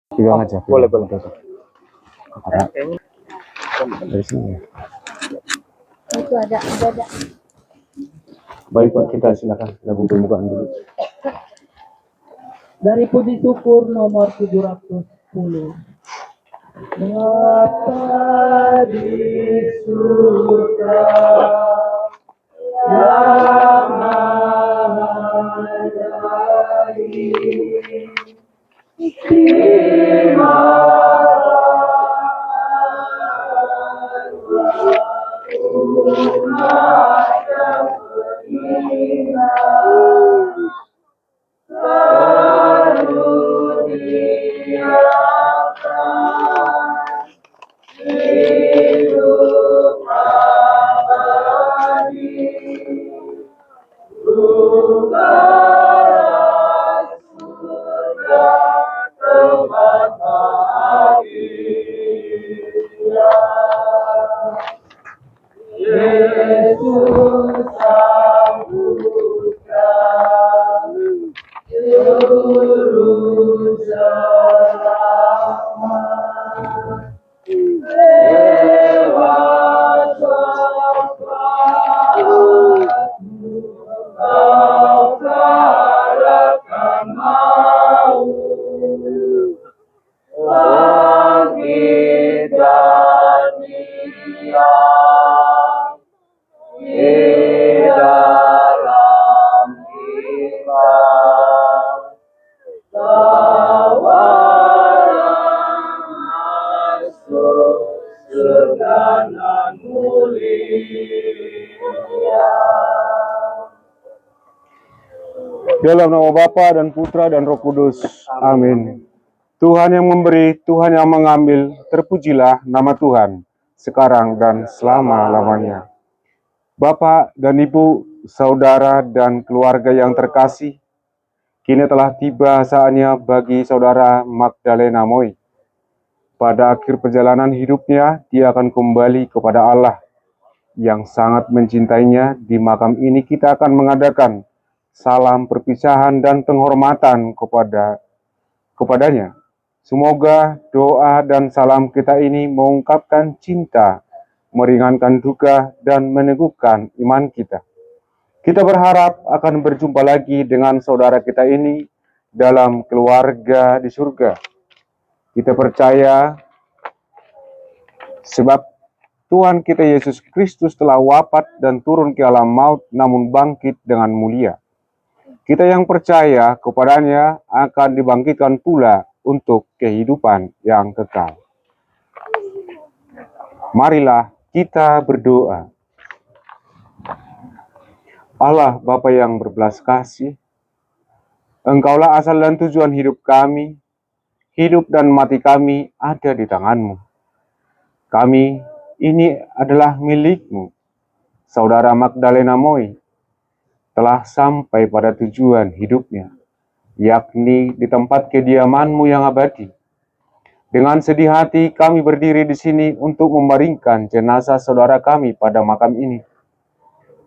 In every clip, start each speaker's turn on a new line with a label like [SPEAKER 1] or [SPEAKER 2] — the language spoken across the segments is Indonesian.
[SPEAKER 1] Pegang aja.
[SPEAKER 2] Boleh, boleh.
[SPEAKER 1] Karena dari sini ya.
[SPEAKER 3] Itu ada.
[SPEAKER 1] Baik Pak, kita silakan lagu pembukaan dulu.
[SPEAKER 4] Dari puji syukur nomor 710. Bapa di surga yang maha baik,
[SPEAKER 1] Dalam nama Bapa dan Putra dan Roh Kudus. Amin. Tuhan yang memberi, Tuhan yang mengambil, terpujilah nama Tuhan, sekarang dan selama-lamanya. Bapak dan Ibu, saudara dan keluarga yang terkasih, kini telah tiba saatnya bagi saudara Magdalena Moi. Pada akhir perjalanan hidupnya, dia akan kembali kepada Allah yang sangat mencintainya. Di makam ini kita akan mengadakan salam perpisahan dan penghormatan kepadanya. Semoga doa dan salam kita ini mengungkapkan cinta, meringankan duka, dan meneguhkan iman kita. Kita berharap akan berjumpa lagi dengan saudara kita ini dalam keluarga di surga. Kita percaya sebab Tuhan kita Yesus Kristus telah wafat dan turun ke alam maut, namun bangkit dengan mulia. Kita yang percaya kepadanya akan dibangkitkan pula untuk kehidupan yang kekal. Marilah kita berdoa. Allah Bapa yang berbelas kasih, Engkaulah asal dan tujuan hidup kami. Hidup dan mati kami ada di tangan-Mu. Kami ini adalah milik-Mu. Saudara Magdalena Moi telah sampai pada tujuan hidupnya, yakni di tempat kediaman-Mu yang abadi. Dengan sedih hati kami berdiri di sini untuk membaringkan jenazah saudara kami pada makam ini.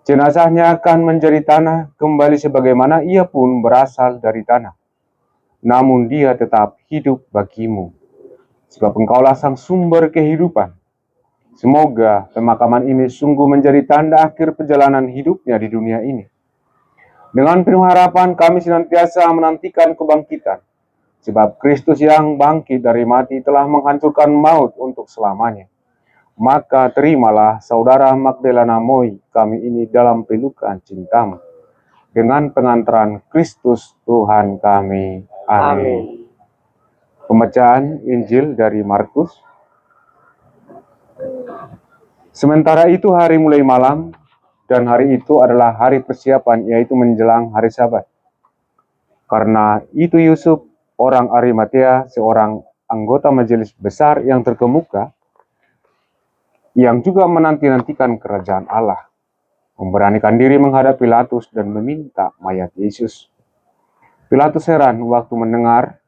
[SPEAKER 1] Jenazahnya akan menjadi tanah kembali sebagaimana ia pun berasal dari tanah. Namun dia tetap hidup bagi-Mu, sebab Engkaulah sang sumber kehidupan. Semoga pemakaman ini sungguh menjadi tanda akhir perjalanan hidupnya di dunia ini. Dengan penuh harapan kami senantiasa menantikan kebangkitan, sebab Kristus yang bangkit dari mati telah menghancurkan maut untuk selamanya. Maka terimalah saudara Magdalena Moi kami ini dalam pelukan cinta-Mu, dengan pengantaran Kristus Tuhan kami. Amin. Pembacaan Injil dari Markus. Sementara itu hari mulai malam, dan hari itu adalah hari persiapan, yaitu menjelang hari Sabat. Karena itu Yusuf, orang Arimatea, seorang anggota majelis besar yang terkemuka, yang juga menanti-nantikan kerajaan Allah, memberanikan diri menghadap Pilatus dan meminta mayat Yesus. Pilatus heran waktu mendengar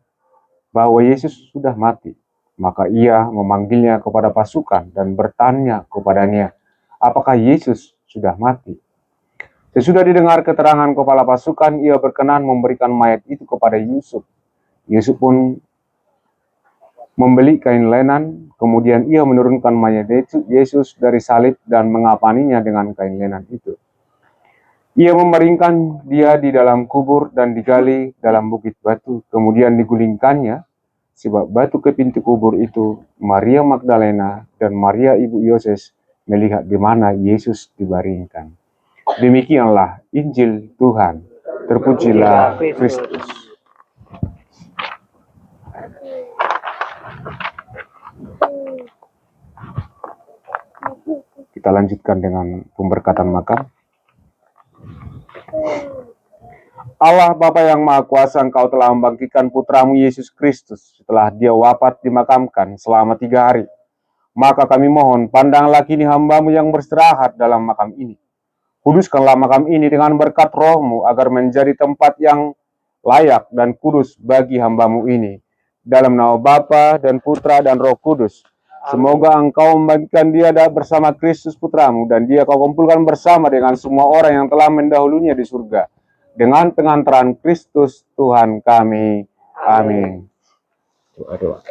[SPEAKER 1] bahwa Yesus sudah mati. Maka ia memanggilnya kepada pasukan dan bertanya kepadanya, apakah Yesus sudah mati? Sesudah didengar keterangan kepala pasukan, ia berkenan memberikan mayat itu kepada Yusuf. Yusuf pun membeli kain lenan, kemudian ia menurunkan mayat Yesus dari salib dan mengapaninya dengan kain lenan itu. Ia memeringkan dia di dalam kubur dan digali dalam bukit batu, kemudian digulingkannya, sebab batu ke pintu kubur itu Maria Magdalena dan Maria ibu Yoses melihat di mana Yesus dibaringkan. Demikianlah Injil Tuhan. Terpujilah Kristus. Kita lanjutkan dengan pemberkatan makam. Allah Bapa yang Maha Kuasa, Engkau telah membangkitkan putramu Yesus Kristus setelah dia wafat dimakamkan selama 3 hari. Maka kami mohon, pandanglah kini hamba-Mu yang beristirahat dalam makam ini. Kuduskanlah makam ini dengan berkat Roh-Mu agar menjadi tempat yang layak dan kudus bagi hamba-Mu ini. Dalam nama Bapa dan Putra dan Roh Kudus. Semoga Engkau membangkitkan dia bersama Kristus Putramu dan dia Kau kumpulkan bersama dengan semua orang yang telah mendahulunya di surga. Dengan pengantaran Kristus Tuhan kami. Amin. Doa.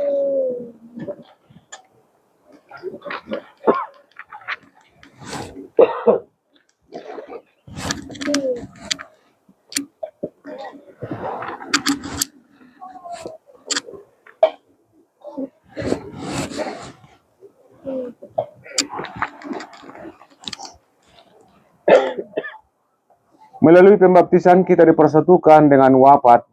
[SPEAKER 1] Melalui pembaptisan kita dipersatukan dengan wafat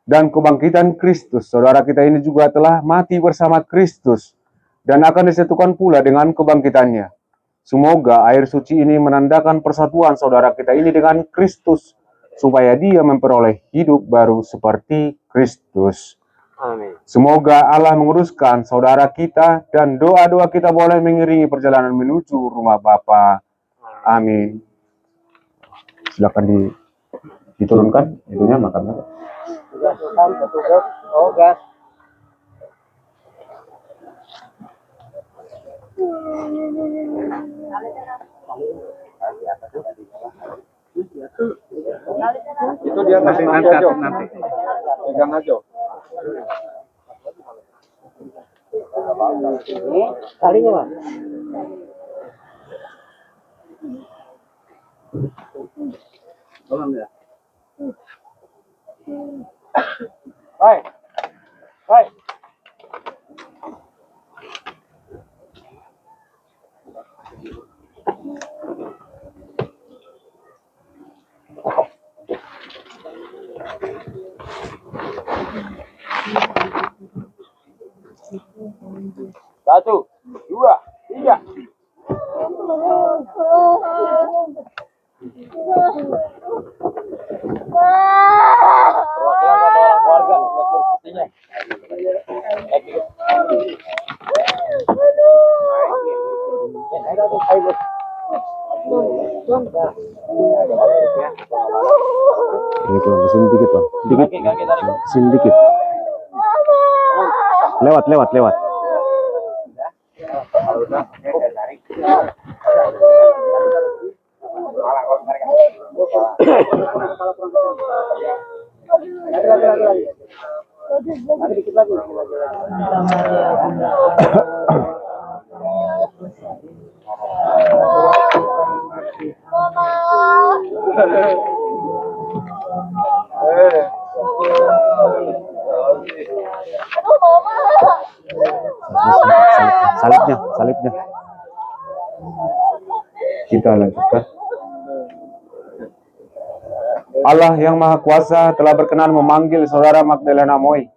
[SPEAKER 1] dan kebangkitan Kristus. Saudara kita ini juga telah mati bersama Kristus dan akan disatukan pula dengan kebangkitannya. Semoga air suci ini menandakan persatuan saudara kita ini dengan Kristus, supaya dia memperoleh hidup baru seperti Kristus.
[SPEAKER 2] Amin.
[SPEAKER 1] Semoga Allah menguruskan saudara kita dan doa-doa kita boleh mengiringi perjalanan menuju rumah Bapa. Amin. Silakan diturunkan itunya makamnya.
[SPEAKER 2] Petugas. Oh, gas. Itu dia nanti pegang aja. Ini talinya, Mas. Tolong ya. Hai. Hai. Satu, dua, tiga. Perwakilan satu orang keluarga buat kursinya.
[SPEAKER 1] Sini dikit, Bang. Sini dikit. Lewat. Salibnya. Kita lanjutkan. Allah yang Maha Kuasa telah berkenan memanggil saudara Magdalena Moi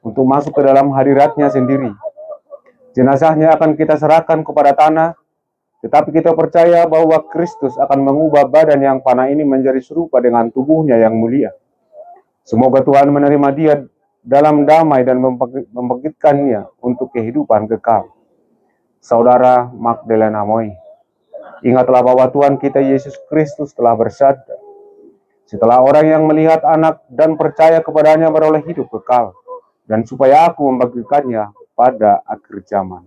[SPEAKER 1] untuk masuk ke dalam hadiratnya sendiri. Jenazahnya akan kita serahkan kepada tanah, tetapi kita percaya bahwa Kristus akan mengubah badan yang panah ini menjadi serupa dengan tubuhnya yang mulia. Semoga Tuhan menerima dia dalam damai dan membangkitkannya untuk kehidupan kekal. Saudara Magdalena Moi, ingatlah bahwa Tuhan kita Yesus Kristus telah bersabda, setelah orang yang melihat anak dan percaya kepadanya beroleh hidup kekal, dan supaya aku membagikannya pada akhir zaman.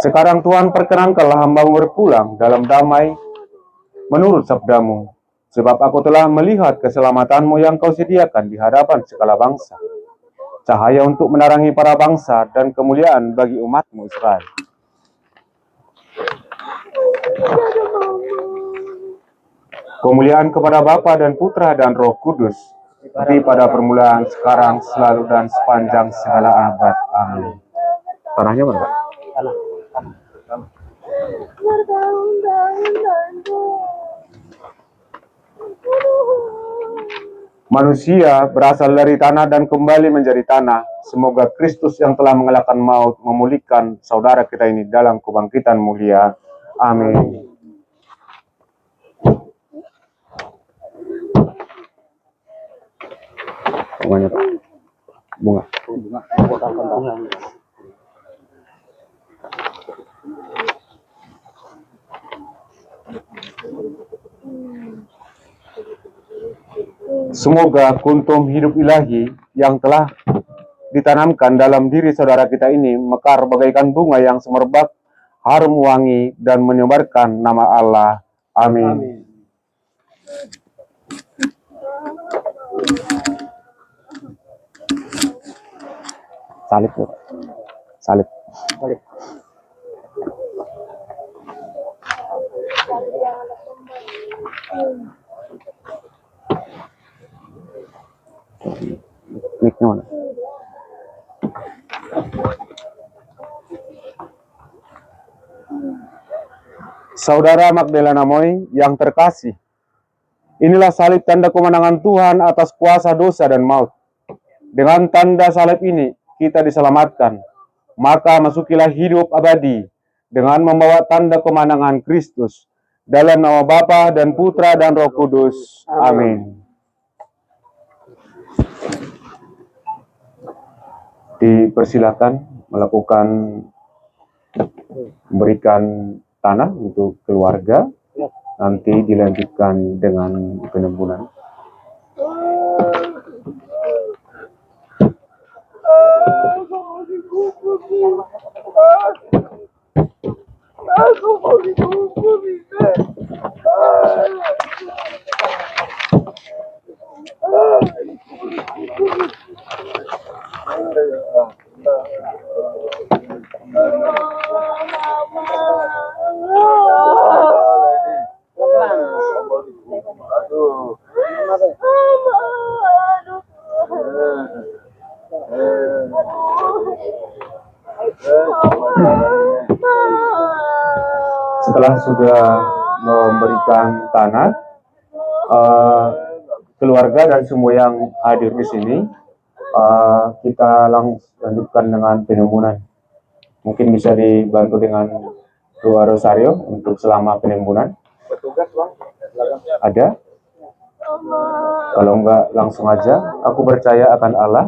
[SPEAKER 1] Sekarang Tuhan perkenankanlah hamba-Mu berpulang dalam damai menurut sabda-Mu. Sebab aku telah melihat keselamatan-Mu yang Kau sediakan di hadapan segala bangsa, cahaya untuk menerangi para bangsa dan kemuliaan bagi umat-Mu Israel. Kemuliaan kepada Bapa dan Putra dan Roh Kudus, seperti pada permulaan, sekarang, selalu, dan sepanjang segala abad. Amin. Tanahnya mana, Pak? Manusia berasal dari tanah dan kembali menjadi tanah. Semoga Kristus yang telah mengalahkan maut memulihkan saudara kita ini dalam kebangkitan mulia. Amin. Bunganya, Pak. Bunga. Semoga kuntum hidup ilahi yang telah ditanamkan dalam diri saudara kita ini mekar bagaikan bunga yang semerbak, harum wangi, dan menyebarkan nama Allah. Amin. Salib, Pak. Salib. Mic-nya mana? Saudara Magdalena Moy yang terkasih, inilah salib tanda kemenangan Tuhan atas kuasa dosa dan maut. Dengan tanda salib ini kita diselamatkan, maka masukilah hidup abadi dengan membawa tanda kemenangan Kristus. Dalam nama Bapa dan Putra dan Roh Kudus. Amin. Dipersilakan melakukan memberikan tanah untuk keluarga, nanti dilanjutkan dengan penembunan. Setelah sudah memberikan tanah, keluarga dan semua yang hadir di sini, kita langsung lanjutkan dengan penembunan. Mungkin bisa dibantu dengan doa rosario untuk selama penembunan.
[SPEAKER 2] Petugas, Bang.
[SPEAKER 1] Ada? Kalau enggak, langsung aja. Aku percaya akan Allah,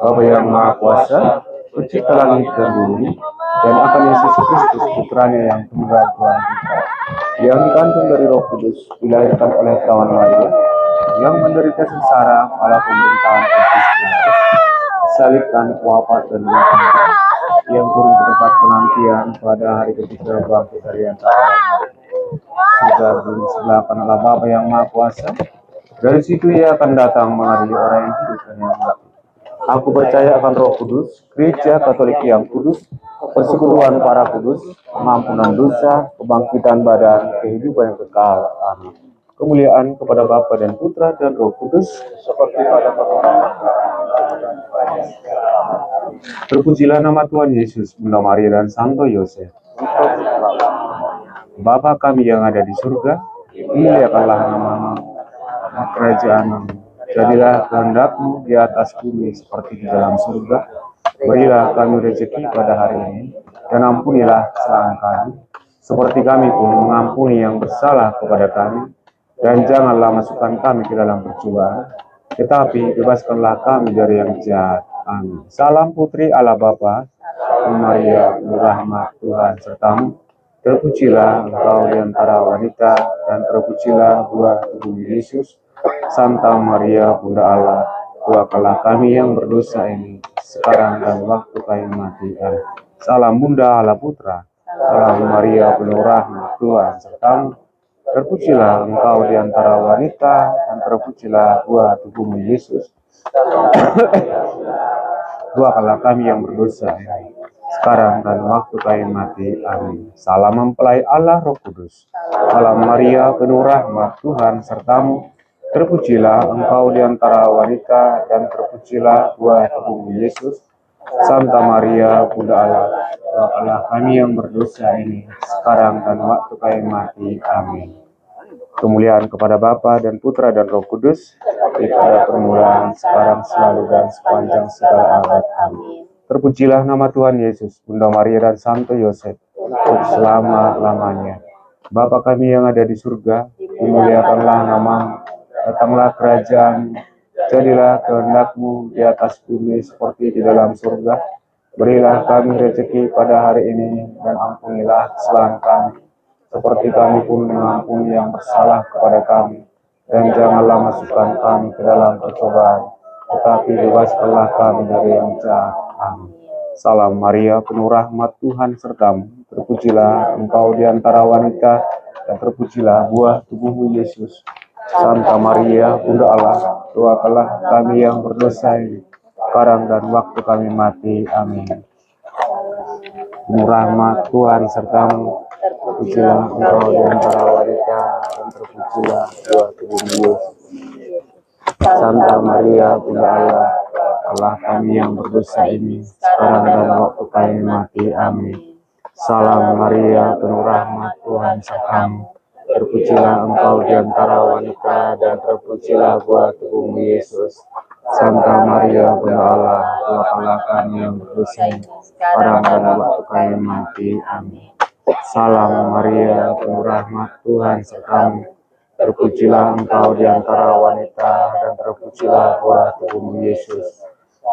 [SPEAKER 1] Bapa yang Maha Kuasa, pencipta langit dan bumi, dan akan Yesus Kristus, putranya yang tunggal Tuhan kita, yang dikandung dari Roh Kudus, dilahirkan oleh Kawan Maria, yang menderita sengsara pada pemerintahan Pontius Pilatus, disalibkan, wafat dan diangkat, yang turun ke tempat penantian pada hari ketiga bangkit dari antara orang mati. Sudah di sebelah kanan Allah Bapa yang Maha Kuasa. Dari situ Ia akan datang mengadili orang yang hidup dan yang mati. Aku percaya akan Roh Kudus, Gereja Katolik yang kudus, persekutuan para kudus, pengampunan dosa, kebangkitan badan, kehidupan yang kekal. Amin. Kemuliaan kepada Bapa dan Putra dan Roh Kudus, seperti pada permulaan. Terpujilah nama Tuhan Yesus, Bunda Maria dan Santo Yosef. Bapa kami yang ada di surga, muliakanlah nama-Mu, kerajaan-Mu. Jadilah kehendak-Mu di atas bumi seperti di dalam surga. Berilah kami rezeki pada hari ini, dan ampunilah kesalahan kami, seperti kami pun mengampuni yang bersalah kepada kami. Dan janganlah masukkan kami ke dalam percobaan, tetapi bebaskanlah kami dari yang jahat. Amin. Salam Putri Allah Bapa, Maria, berahmat Tuhan sertamu. Terpujilah engkau di antara wanita, dan terpujilah buah tubuh Yesus. Santa Maria, Bunda Allah, doakanlah kami yang berdosa ini, sekarang dan waktu kami mati. Amin. Salam Bunda Allah Putra. Salam Maria, penuh rahmat Tuhan sertamu. Terpujilah engkau di antara wanita, dan terpujilah buah tubuhmu Yesus. Doakanlah kami yang berdosa ini, sekarang dan waktu kami mati. Amin. Salam mempelai Allah Roh Kudus. Salam Maria, penuh rahmat Tuhan sertamu. Terpujilah engkau di antara wanita, dan terpujilah buah tubuhmu Yesus. Santa Maria, Bunda Allah, doakanlah kami yang berdosa ini, sekarang dan waktu kami mati. Amin. Kemuliaan kepada Bapa dan Putra dan Roh Kudus, seperti pada permulaan, sekarang, selalu, dan sepanjang segala abad. Amin. Terpujilah nama Tuhan Yesus, Bunda Maria dan Santo Yosef, untuk selama-lamanya. Bapa kami yang ada di surga, dimuliakanlah namamu, datanglah kerajaan, jadilah kehendak-Mu di atas bumi seperti di dalam surga. Berilah kami rezeki pada hari ini, dan ampunilah kesalahan kami, seperti kami pun mengampuni yang bersalah kepada kami. Dan janganlah masukkan kami ke dalam percobaan, tetapi bebaskanlah kami dari yang jahat. Amin. Salam Maria, penuh rahmat Tuhan sertamu. Terpujilah engkau di antara wanita, dan terpujilah buah tubuhmu Yesus. Santa Maria, Bunda Allah, doakanlah kami yang berdosa ini, sekarang dan waktu kami mati. Amin. Penuh rahmat Tuhan sertamu. Terpujilah engkau di antara wanita, dan terpujilah buah tubuhmu Yesus. Santa Maria, Bunda Allah, Allah kami yang berdosa ini, sekarang dan waktu kami mati. Amin. Salam Maria, penuh rahmat Tuhan sertamu. Terpujilah engkau di antara wanita, dan terpujilah buah tubuhmu Yesus. Santa Maria, Bunda Allah, doakanlah kami yang berdosa ini, sekarang dan waktu kami mati. Amin. Salam Maria, penuh rahmat Tuhan sertamu. Terpujilah engkau di antara wanita, dan terpujilah buah tubuhmu Yesus.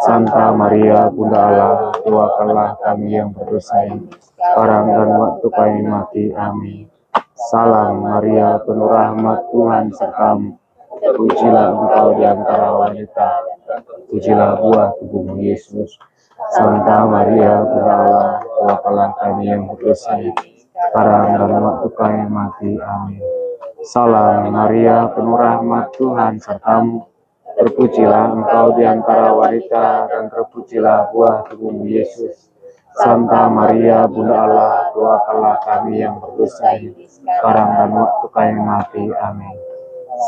[SPEAKER 1] Santa Maria, Bunda Allah, doakanlah kami yang berdosa ini, sekarang dan waktu kami mati. Amin. Salam Maria, penuh rahmat Tuhan sertamu. Terpujilah engkau di antara wanita, dan terpujilah buah tubuhmu Yesus. Santa Maria, Bunda Allah, doakanlah kami yang berdosa ini, sekarang dan waktu kami mati. Amin. Salam Maria, penuh rahmat Tuhan sertamu. Terpujilah engkau di antara wanita, dan terpujilah buah tubuhmu Yesus. Santa Maria, Bunda Allah, doakanlah kami yang berdosa ini, sekarang dan waktu kami mati. Amin.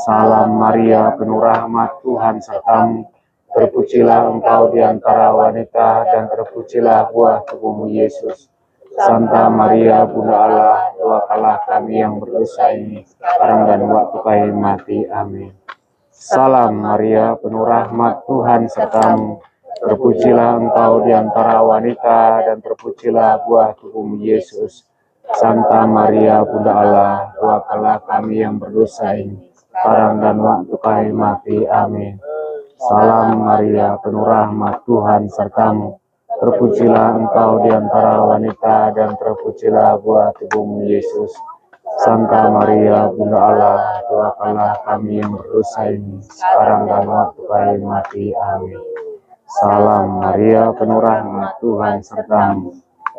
[SPEAKER 1] Salam Maria, penuh rahmat Tuhan sertamu. Terpujilah engkau di antara wanita, dan terpujilah buah tubuhmu Yesus. Santa Maria, Bunda Allah, doakanlah kami yang berdosa ini, sekarang dan waktu kami mati. Amin. Salam Maria, penuh rahmat Tuhan sertamu. Terpujilah engkau di antara wanita, dan terpujilah buah tubuhmu Yesus. Santa Maria, Bunda Allah, doakanlah kami yang berdosa ini, sekarang dan waktu kami mati. Amin. Salam Maria, penuh rahmat Tuhan sertamu. Terpujilah engkau di antara wanita, dan terpujilah buah tubuhmu Yesus. Santa Maria, Bunda Allah, doakanlah kami yang berdosa ini, sekarang dan waktu kami mati. Amin. Salam Maria, penuh rahmat Tuhan sertamu.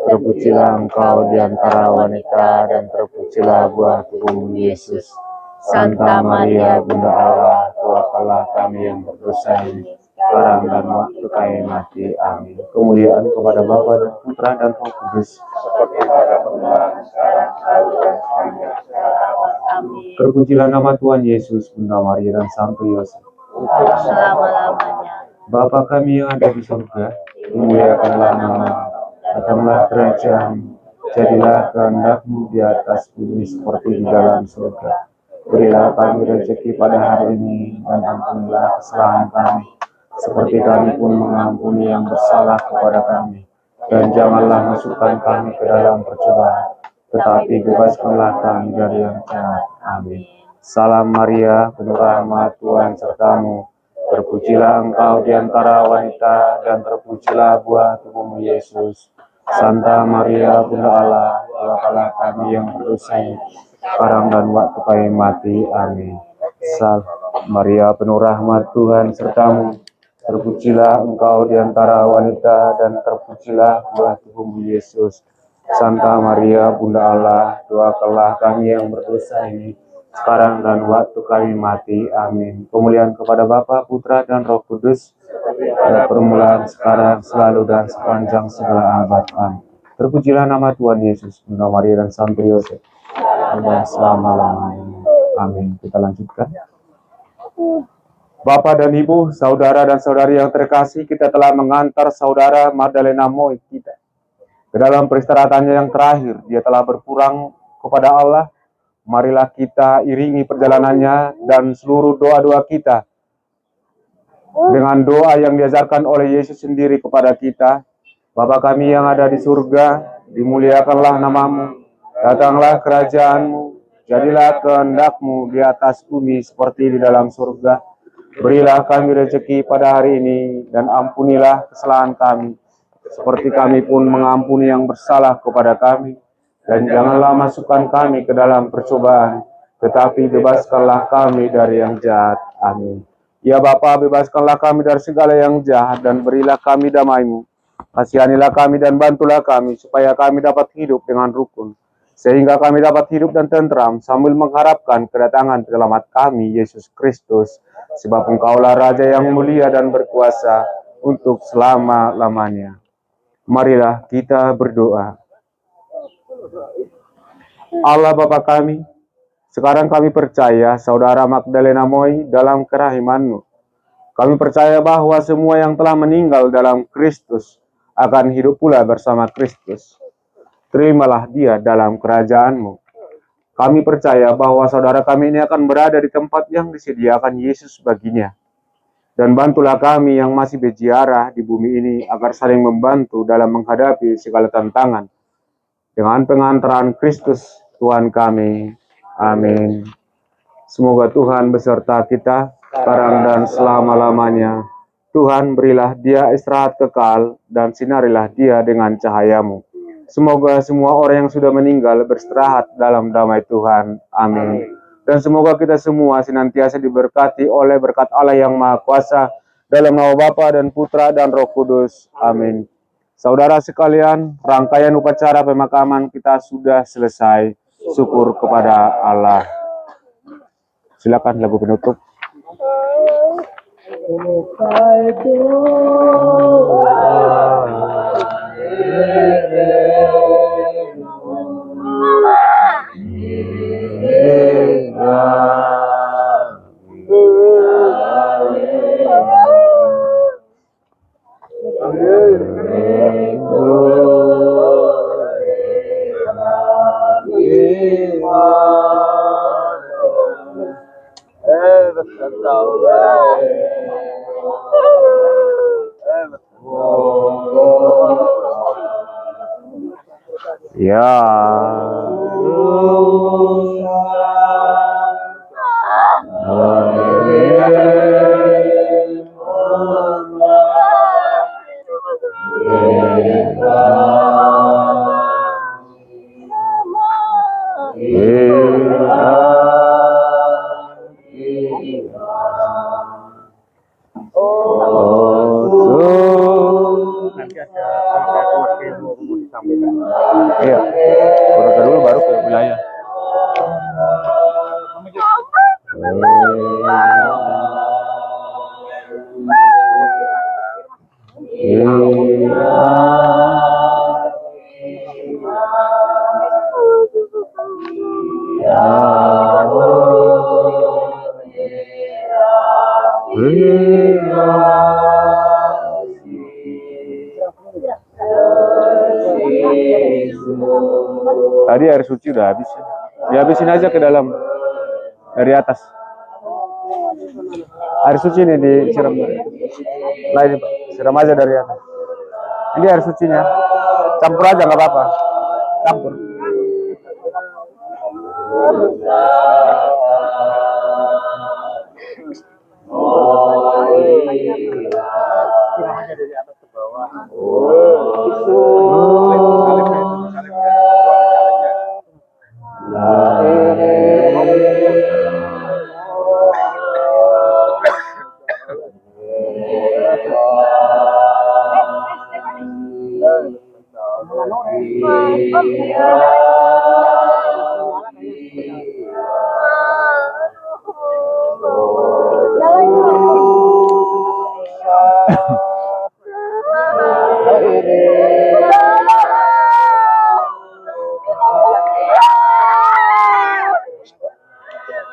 [SPEAKER 1] Terpujilah engkau di antara wanita, dan terpujilah buah tubuhmu Yesus. Santa Maria, Bunda Allah, doakanlah kami yang berdosa ini, sekarang dan waktu kami mati. Amin. Kemuliaan kepada Bapa dan Putra dan Roh Kudus, seperti pada permulaan, sekarang, selalu, dan sepanjang segala abad. Amin. Terpujilah nama Tuhan Yesus, Bunda Maria dan Santo Yosef,
[SPEAKER 3] selama-lamanya.
[SPEAKER 1] Bapa kami yang ada di surga, dimuliakanlah namamu. Datanglah kerajaan, jadilah kehendak-Mu di atas bumi seperti di dalam surga. Berilah kami rezeki pada hari ini, dan ampunilah kesalahan kami, seperti kami pun mengampuni yang bersalah kepada kami. Dan janganlah masukkan kami ke dalam percobaan, tetapi bebaskanlah kami dari yang jahat. Amin. Salam Maria, penuh rahmat Tuhan sertamu. Terpujilah engkau di antara wanita, dan terpujilah buah tubuhmu Yesus. Santa Maria, Bunda Allah, doakanlah kami yang berdosa ini, sekarang dan waktu kami mati. Amin. Salam Maria, penuh rahmat Tuhan sertamu. Terpujilah engkau di antara wanita, dan terpujilah buah tubuhmu Yesus. Santa Maria, Bunda Allah, doakanlah kami yang berdosa ini, sekarang dan waktu kami mati. Amin. Kemuliaan kepada Bapa, Putra, dan Roh Kudus, pada permulaan, sekarang, selalu, dan sepanjang segala abad. Amin. Terpujilah nama Tuhan Yesus, Bunda Maria dan Santo Yosef, dan selama-lamanya. Amin. Kita lanjutkan. Bapak dan Ibu, saudara dan saudari yang terkasih, kita telah mengantar saudara Magdalena Moi kita ke dalam peristirahatannya yang terakhir. Dia telah berpulang kepada Allah. Marilah kita iringi perjalanannya dan seluruh doa-doa kita dengan doa yang diajarkan oleh Yesus sendiri kepada kita. Bapa kami yang ada di surga, dimuliakanlah namamu, datanglah kerajaanmu, jadilah kehendak-Mu di atas bumi seperti di dalam surga. Berilah kami rezeki pada hari ini, dan ampunilah kesalahan kami, seperti kami pun mengampuni yang bersalah kepada kami. Dan janganlah masukkan kami ke dalam percobaan, tetapi bebaskanlah kami dari yang jahat. Amin. Ya Bapa, bebaskanlah kami dari segala yang jahat, dan berilah kami damai-Mu. Kasihanilah kami dan bantulah kami, supaya kami dapat hidup dengan rukun, sehingga kami dapat hidup dan tentram, sambil mengharapkan kedatangan selamat kami, Yesus Kristus. Sebab Engkaulah Raja yang mulia dan berkuasa untuk selama-lamanya. Marilah kita berdoa. Allah Bapa kami, sekarang kami percaya saudara Magdalena Moi dalam kerahiman-Mu. Kami percaya bahwa semua yang telah meninggal dalam Kristus akan hidup pula bersama Kristus. Terimalah dia dalam kerajaan-Mu. Kami percaya bahwa saudara kami ini akan berada di tempat yang disediakan Yesus baginya. Dan bantulah kami yang masih berziarah di bumi ini agar saling membantu dalam menghadapi segala tantangan. Dengan pengantaran Kristus Tuhan kami. Amin. Semoga Tuhan beserta kita sekarang dan selama-lamanya. Tuhan, berilah dia istirahat kekal dan sinarilah dia dengan cahaya-Mu. Semoga semua orang yang sudah meninggal beristirahat dalam damai Tuhan. Amin. Dan semoga kita semua senantiasa diberkati oleh berkat Allah yang Maha Kuasa, dalam nama Bapa dan Putra dan Roh Kudus. Amin. Saudara sekalian, rangkaian upacara pemakaman kita sudah selesai. Syukur kepada Allah. Silakan lagu penutup. Ya. Iya, keluarga dulu baru ke wilayah. Tadi air suci udah habis. Dihabisin aja ke dalam dari atas. Air suci ini disiram. Nah ini Pak, siram aja dari atas. Ini air sucinya. Campur aja nggak apa-apa. Campur.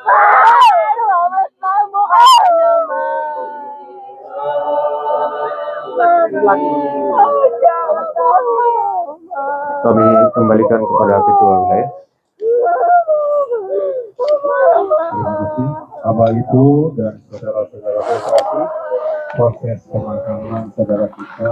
[SPEAKER 3] Selamat mabuk aja,
[SPEAKER 1] Kami kembalikan kepada ketua wilayah.
[SPEAKER 5] Terima kasih Bapak Ibu dan saudara-saudara prestasi proses pemakaman saudara kita